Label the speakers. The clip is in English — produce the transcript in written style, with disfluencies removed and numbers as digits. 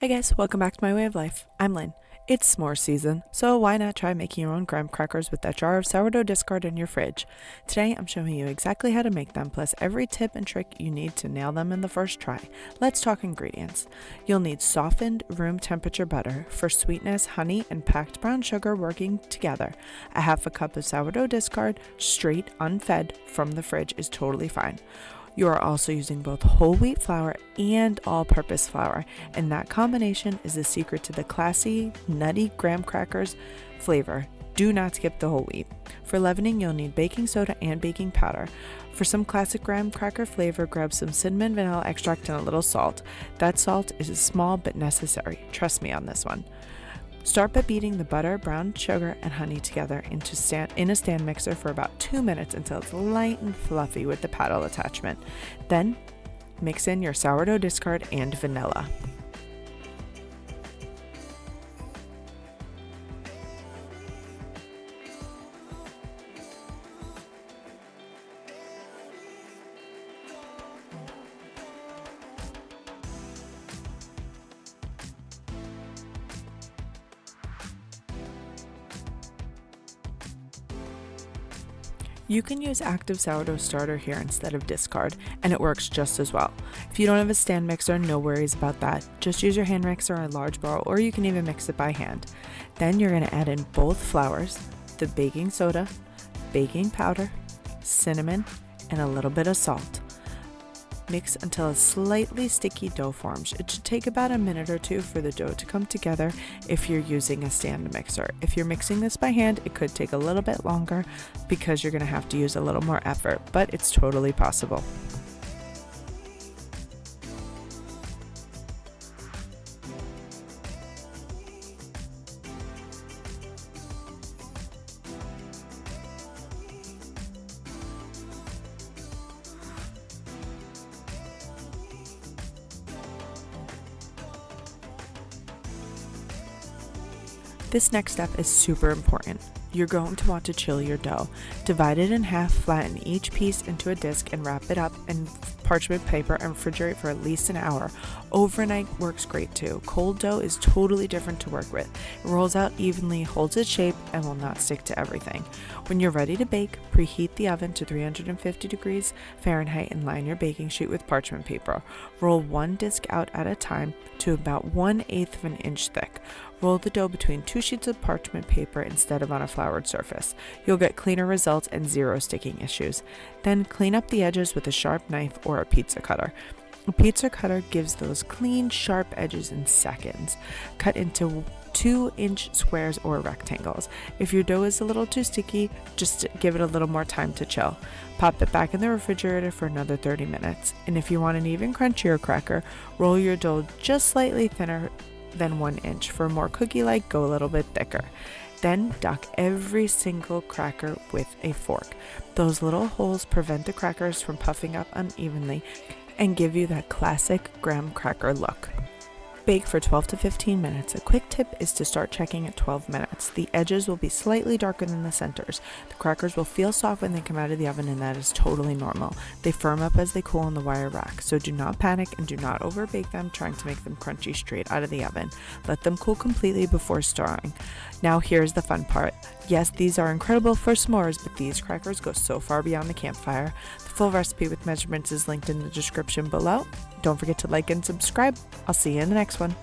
Speaker 1: Hey guys, welcome back to My Way of Life. I'm Lynn. It's s'more season, so why not try making your own graham crackers with that jar of sourdough discard in your fridge? Today I'm showing you exactly how to make them, plus every tip and trick you need to nail them in the first try. Let's talk ingredients. You'll need softened room temperature butter for sweetness, honey, and packed brown sugar working together. A half a cup of sourdough discard, straight, unfed, from the fridge is totally fine. You are also using both whole wheat flour and all-purpose flour, and that combination is the secret to the classy, nutty graham crackers flavor. Do not skip the whole wheat. For leavening, you'll need baking soda and baking powder. For some classic graham cracker flavor, grab some cinnamon, vanilla extract, and a little salt. That salt is small but necessary. Trust me on this one. Start by beating the butter, brown sugar, and honey together in a stand mixer for about 2 minutes until it's light and fluffy with the paddle attachment. Then, mix in your sourdough discard and vanilla. You can use active sourdough starter here instead of discard, and it works just as well. If you don't have a stand mixer, no worries about that. Just use your hand mixer or a large bowl, or you can even mix it by hand. Then you're going to add in both flours, the baking soda, baking powder, cinnamon, and a little bit of salt. Mix until a slightly sticky dough forms. It should take about a minute or two for the dough to come together if you're using a stand mixer. If you're mixing this by hand, it could take a little bit longer because you're going to have to use a little more effort, but it's totally possible. This next step is super important. You're going to want to chill your dough. Divide it in half, flatten each piece into a disc, and wrap it up in parchment paper and refrigerate for at least an hour. Overnight works great too. Cold dough is totally different to work with. It rolls out evenly, holds its shape, and will not stick to everything. When you're ready to bake, preheat the oven to 350 degrees Fahrenheit and line your baking sheet with parchment paper. Roll one disc out at a time to about 1/8 of an inch thick. Roll the dough between 2 sheets of parchment paper instead of on a floured surface. You'll get cleaner results and zero sticking issues. Then clean up the edges with a sharp knife or a pizza cutter. A pizza cutter gives those clean, sharp edges in seconds. Cut into 2-inch squares or rectangles. If your dough is a little too sticky, just give it a little more time to chill. Pop it back in the refrigerator for another 30 minutes. And if you want an even crunchier cracker, roll your dough just slightly thinner than 1 inch. For more cookie-like, go a little bit thicker. Then duck every single cracker with a fork. Those little holes prevent the crackers from puffing up unevenly and give you that classic graham cracker look. Bake for 12 to 15 minutes. A quick tip is to start checking at 12 minutes. The edges will be slightly darker than the centers. The crackers will feel soft when they come out of the oven, and that is totally normal. They firm up as they cool on the wire rack, so do not panic and do not overbake them trying to make them crunchy straight out of the oven. Let them cool completely before stirring. Now here's the fun part. Yes, these are incredible for s'mores, but these crackers go so far beyond the campfire. The full recipe with measurements is linked in the description below. Don't forget to like and subscribe. I'll see you in the next one.